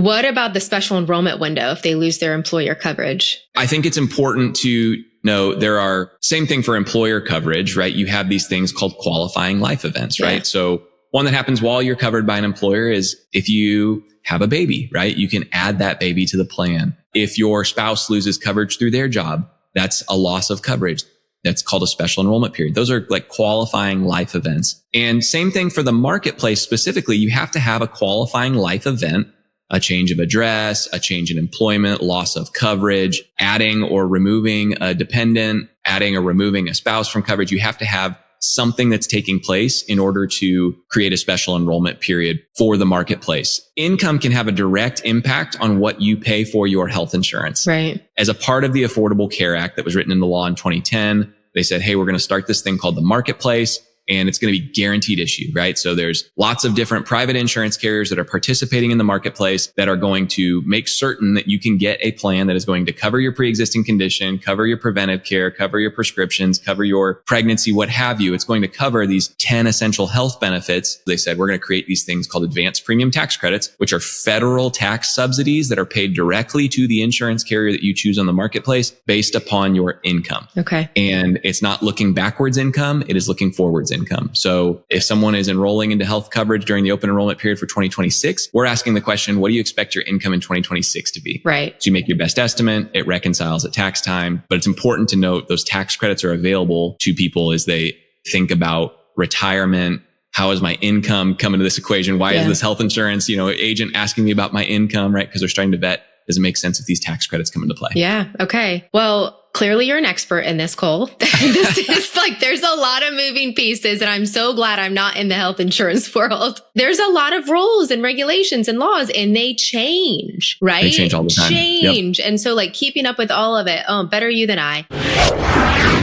What about the special enrollment window if they lose their employer coverage? I think it's important to know there are same thing for employer coverage, right? You have these things called qualifying life events, right? Yeah. So one that happens while you're covered by an employer is if you have a baby, right? You can add that baby to the plan. If your spouse loses coverage through their job, that's a loss of coverage. That's called a special enrollment period. Those are like qualifying life events. And same thing for the marketplace specifically. You have to have a qualifying life event, a change of address, a change in employment, loss of coverage, adding or removing a dependent, adding or removing a spouse from coverage. You have to have something that's taking place in order to create a special enrollment period for the marketplace. Income can have a direct impact on what you pay for your health insurance. Right. As a part of the Affordable Care Act that was written into law in 2010, they said, hey, we're going to start this thing called the marketplace. And it's going to be guaranteed issue, right? So there's lots of different private insurance carriers that are participating in the marketplace that are going to make certain that you can get a plan that is going to cover your pre-existing condition, cover your preventive care, cover your prescriptions, cover your pregnancy, what have you. It's going to cover these 10 essential health benefits. They said, we're going to create these things called advanced premium tax credits, which are federal tax subsidies that are paid directly to the insurance carrier that you choose on the marketplace based upon your income. Okay. And it's not looking backwards income. It is looking forwards income. So if someone is enrolling into health coverage during the open enrollment period for 2026, we're asking the question, what do you expect your income in 2026 to be? Right. So you make your best estimate. It reconciles at tax time. But it's important to note those tax credits are available to people as they think about retirement. How is my income come into this equation? Why is this health insurance, agent asking me about my income, right? Because they're starting to vet, does it make sense if these tax credits come into play? Yeah. Okay. Well, clearly you're an expert in this, Cole. This is like, there's a lot of moving pieces, and I'm so glad I'm not in the health insurance world. There's a lot of rules and regulations and laws, and they change, right? They change all the time. Change. Yep. And so like keeping up with all of it, better you than I.